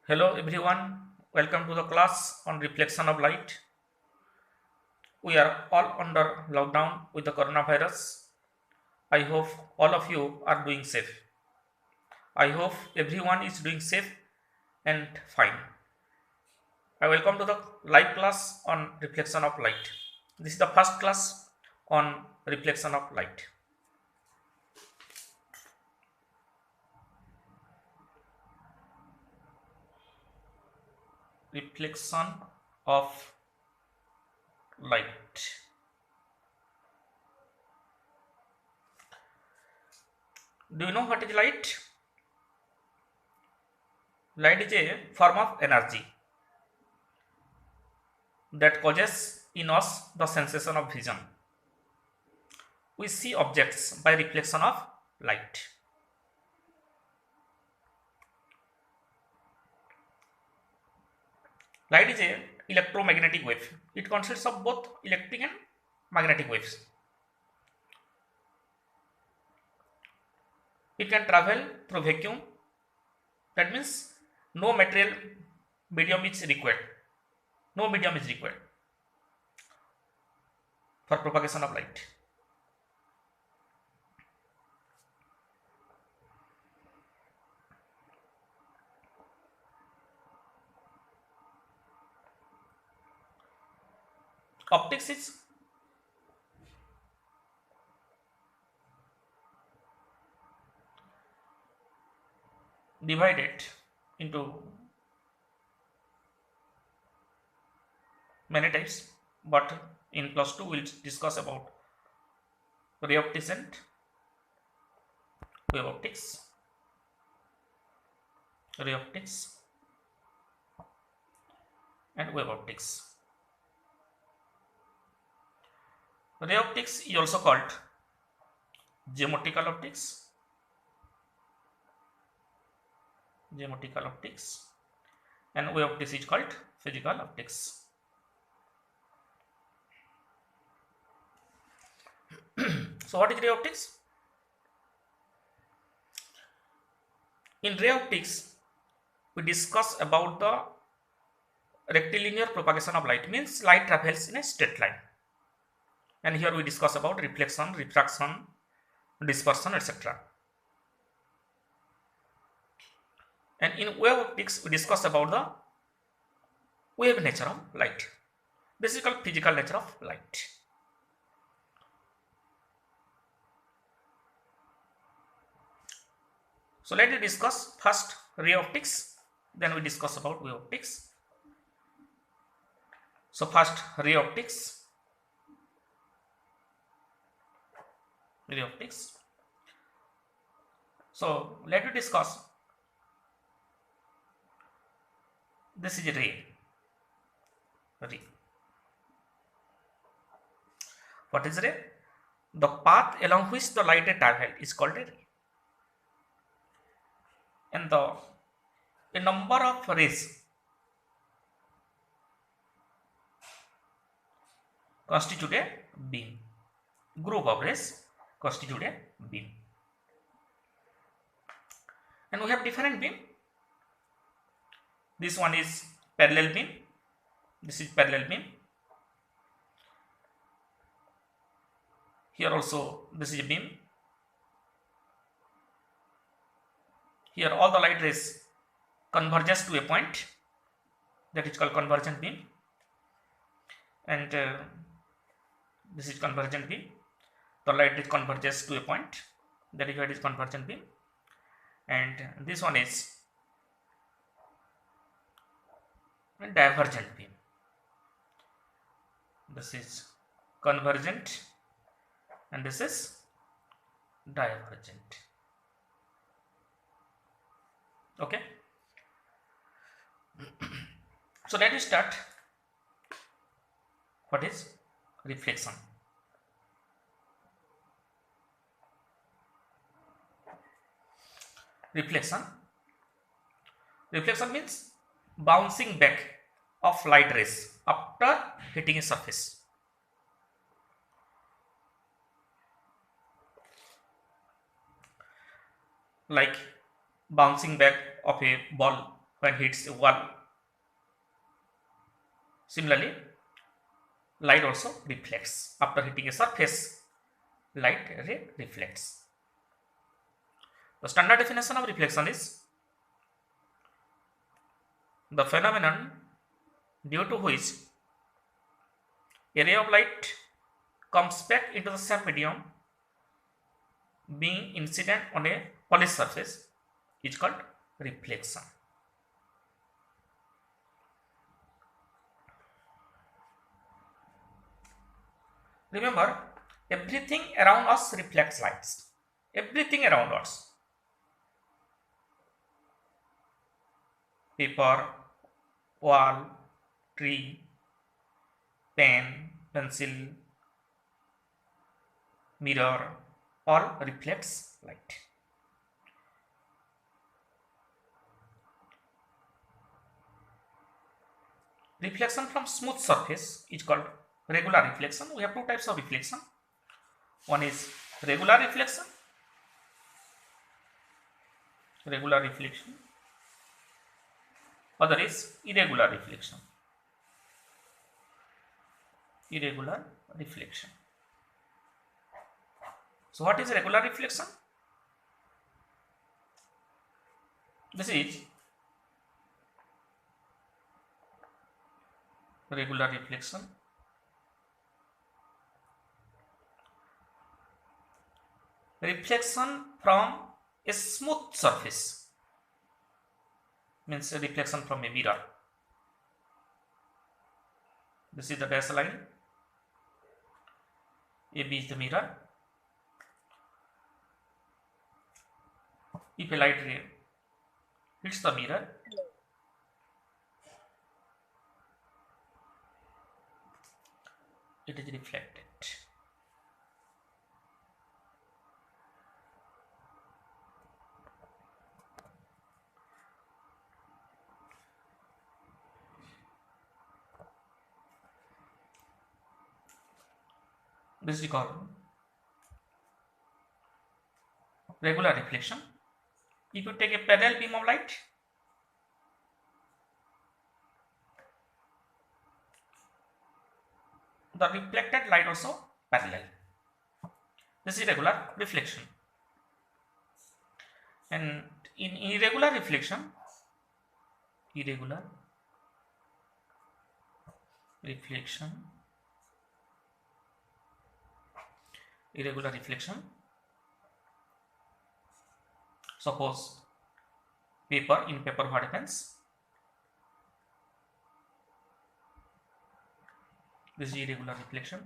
Hello everyone, welcome to the class on reflection of light. We are all under lockdown with the coronavirus. I hope all of you are doing safe. I hope everyone is doing safe and fine. I welcome to the live class on reflection of light. This is the first class on reflection of light. Reflection of light. Do you know what is light? Light is a form of energy that causes in us the sensation of vision. We see objects by reflection of light. Light is a electromagnetic wave. It consists of both electric and magnetic waves. It can travel through vacuum. That means no material medium is required. No medium is required for propagation of light. Optics is divided into many types, but in plus 2 we'll discuss about ray optics and wave optics. Ray optics and wave optics. Ray optics is also called geometrical optics. Geometrical optics, and wave optics is called physical optics. So what is ray optics? In ray optics, we discuss about the rectilinear propagation of light, means light travels in a straight line. And here we discuss about reflection, refraction, dispersion, etc. And in wave optics, we discuss about the wave nature of light. This is called physical nature of light. So let us discuss first ray optics, then we discuss about wave optics. So first ray optics. Ray optics. So let us discuss. This is a ray. Ray. What is ray? The path along which the light travels is called a ray. And a number of rays constitute a beam. Group of rays constitute a beam. And we have different beam. This one is parallel beam. This is parallel beam. Here also this is a beam. Here all the light rays converges to a point, that is called convergent beam. And this is convergent beam. The light ray converges to a point, that is why it is convergent beam. And this one is divergent beam. This is convergent and this is divergent. Okay. So let us start. What is reflection? Reflection means bouncing back of light rays after hitting a surface. Like bouncing back of a ball when hits a wall. Similarly, light also reflects. After hitting a surface, light ray reflects. The standard definition of reflection is the phenomenon due to which a ray of light comes back into the same medium being incident on a polished surface is called reflection. Remember, everything around us reflects lights. Everything around us. Paper, wall, tree, pen, pencil, mirror, all reflects light. Reflection from smooth surface is called regular reflection. We have two types of reflection. One is regular reflection. Regular reflection. Other is irregular reflection. Irregular reflection. So what is regular reflection? This is regular reflection. Reflection from a smooth surface means a reflection from a mirror. This is the dash line. AB is the mirror. If a light ray hits the mirror, it is reflected. This is called regular reflection. If you take a parallel beam of light, the reflected light also parallel. This is regular reflection. And in irregular reflection, suppose paper, in paper what happens? This is irregular reflection.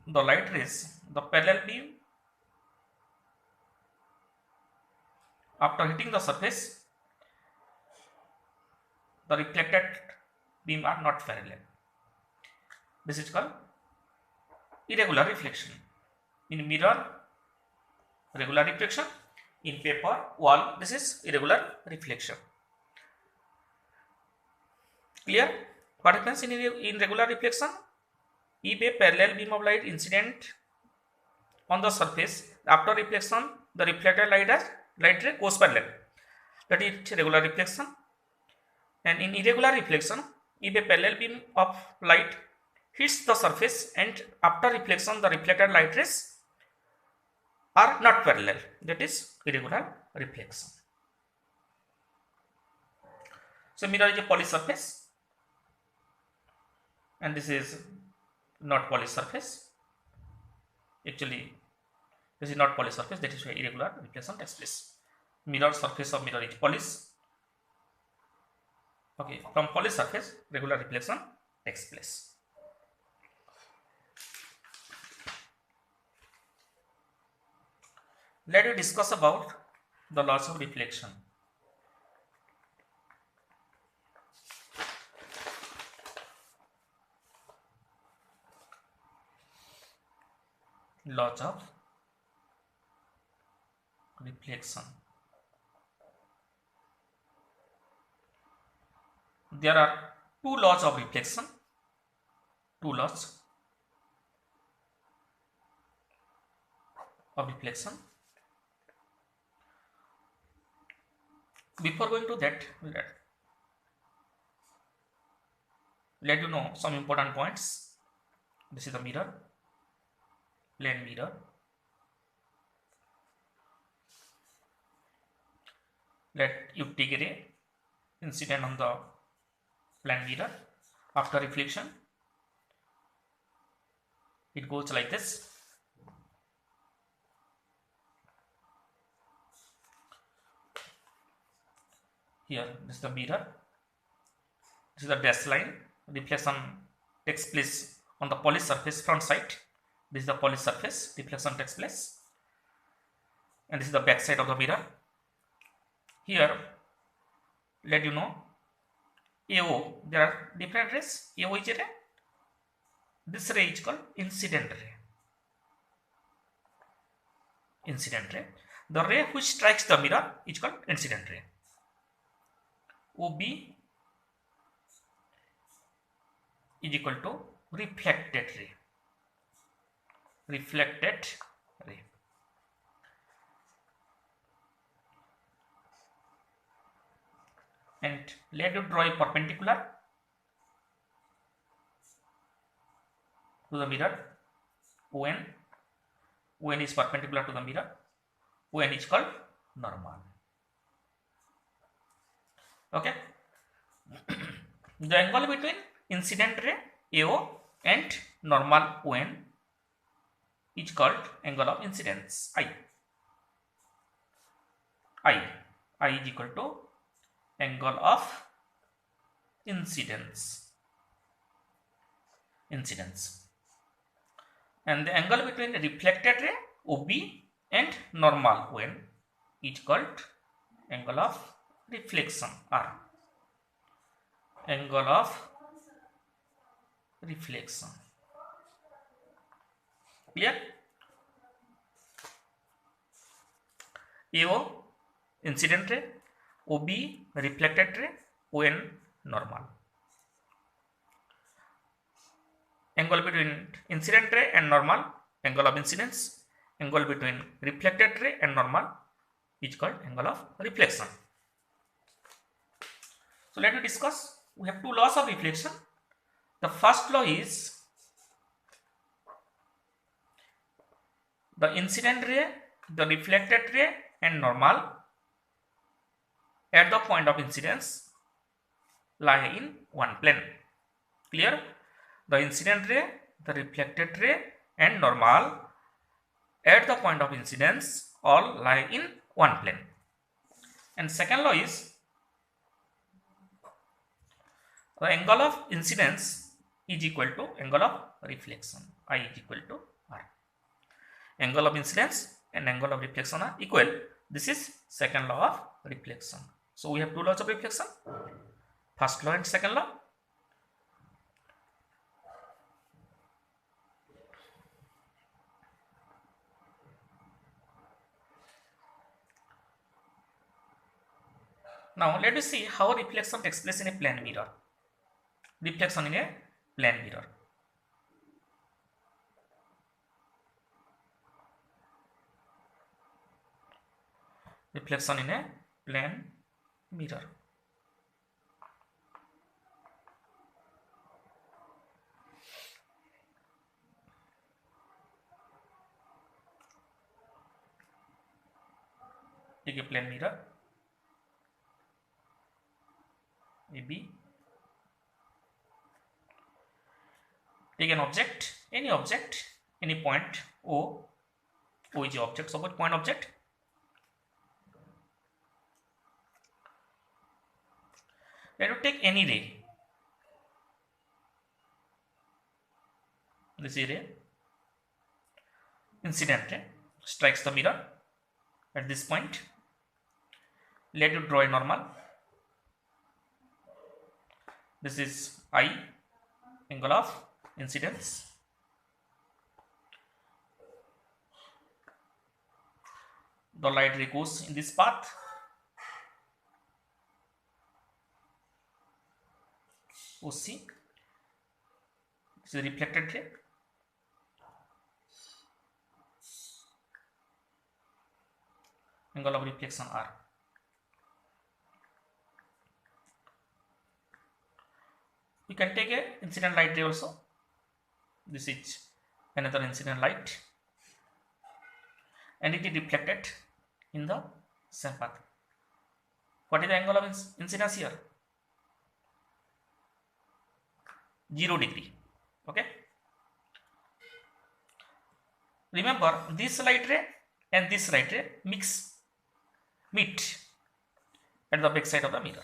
The light rays, the parallel beam, after hitting the surface, the reflected beam are not parallel. This is called irregular reflection. In mirror, regular reflection. In paper, wall, this is irregular reflection. Clear? What happens in regular reflection? If a parallel beam of light incident on the surface, after reflection, the reflected light ray goes parallel. That is regular reflection. And in irregular reflection, if a parallel beam of light hits the surface and after reflection, the reflected light rays are not parallel. That is irregular reflection. So mirror is a polished surface, and this is not polished surface. Actually, this is not polished surface. That is why irregular reflection takes place. Mirror, surface of mirror is polished. Okay, from polished surface, regular reflection takes place. Let us discuss about the laws of reflection. Laws of reflection. There are two laws of reflection. Two laws of reflection. Before going to that, let you know some important points. This is the mirror, plane mirror. Let you take a ray incident on the plane mirror. After reflection, it goes like this. Here, this is the mirror. This is the dash line. Reflection takes place on the polished surface front side. This is the polished surface. Reflection takes place. And this is the back side of the mirror. Here, let you know, AO, there are different rays. AO is a ray. This ray is called incident ray. Incident ray. The ray which strikes the mirror is called incident ray. OB is equal to reflected ray. Reflected ray. And let you draw a perpendicular to the mirror. ON. ON is perpendicular to the mirror. ON is called normal. Okay. The angle between incident ray AO and normal ON is called angle of incidence I. I is equal to angle of incidence. And the angle between reflected ray OB and normal ON is called angle of reflection R. Angle of reflection. Clear? AO incident ray, OB reflected ray, ON normal. Angle between incident ray and normal, angle of incidence. Angle between reflected ray and normal is called angle of reflection. So let me discuss. We have two laws of reflection. The first law is the incident ray, the reflected ray and normal at the point of incidence lie in one plane. Clear? The incident ray, the reflected ray and normal at the point of incidence all lie in one plane. And second law is the angle of incidence is equal to angle of reflection. I is equal to R. Angle of incidence and angle of reflection are equal. This is second law of reflection. So we have two laws of reflection. First law and second law. Now let us see how reflection takes place in a plane mirror. Reflection in a plane mirror. Reflection in a plane mirror. Take a plane mirror AB. Take an object, any point O. O is the object, suppose point object. Let us take any ray. This is ray. Incident ray strikes the mirror at this point. Let you draw a normal. This is I, angle of incidence. The light ray goes in this path. OC. This is reflected ray. Angle of reflection R. We can take a incident light ray also. This is another incident light, and it is reflected in the same path. What is the angle of incidence here? 0 degree. Okay. Remember, this light ray and this light ray meet at the back side of the mirror.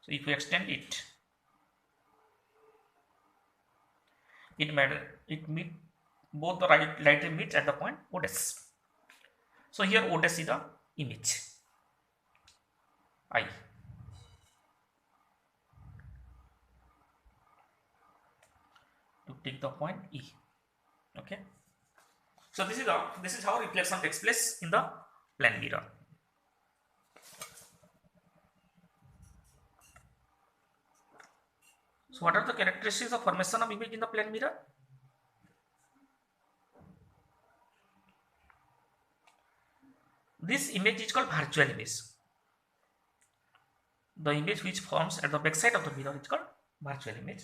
So if we extend it, both the light ray meet at the point O dash. So here O dash is the image I. To take the point E. Okay. So this is how reflection takes place in the plane mirror. So what are the characteristics of formation of image in the plane mirror? This image is called virtual image. The image which forms at the back side of the mirror is called virtual image.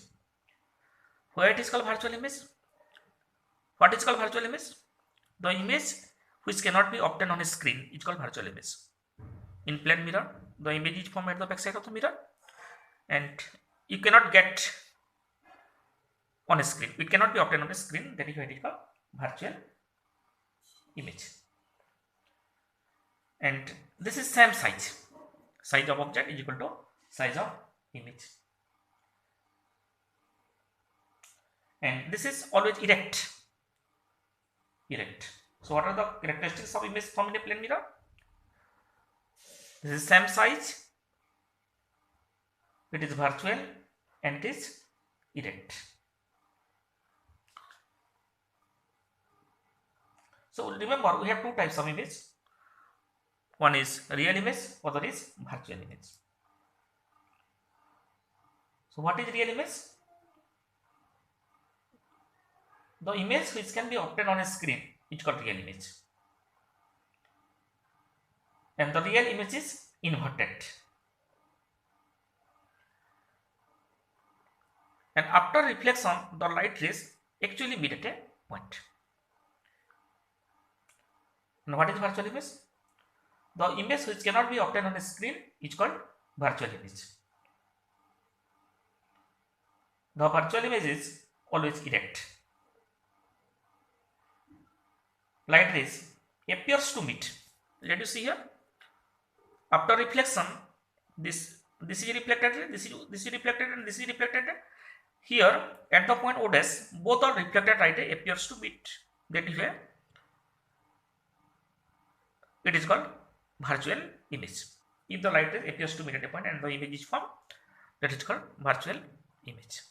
Why it is called virtual image? What is called virtual image? The image which cannot be obtained on a screen is called virtual image. In plane mirror, the image is formed at the back side of the mirror, and you cannot get on a screen. It cannot be obtained on a screen. That is why it is called virtual image. And this is same size. Size of object is equal to size of image. And this is always erect. So what are the characteristics of image formed in a plane mirror? This is same size, it is virtual, and it is erect. So remember, we have two types of image. One is real image, other is virtual image. So what is real image? The image which can be obtained on a screen is called real image. And the real image is inverted. And after reflection, the light rays actually meet at a point. And what is virtual image? The image which cannot be obtained on a screen is called virtual image. The virtual image is always erect. Light rays appears to meet. Let you see here. After reflection, this is reflected, this is reflected, and this is reflected. Here at the point O dash, both are reflected light ray appears to meet. That is where it is called virtual image. If the light ray appears to meet at a point and the image is formed, that is called virtual image.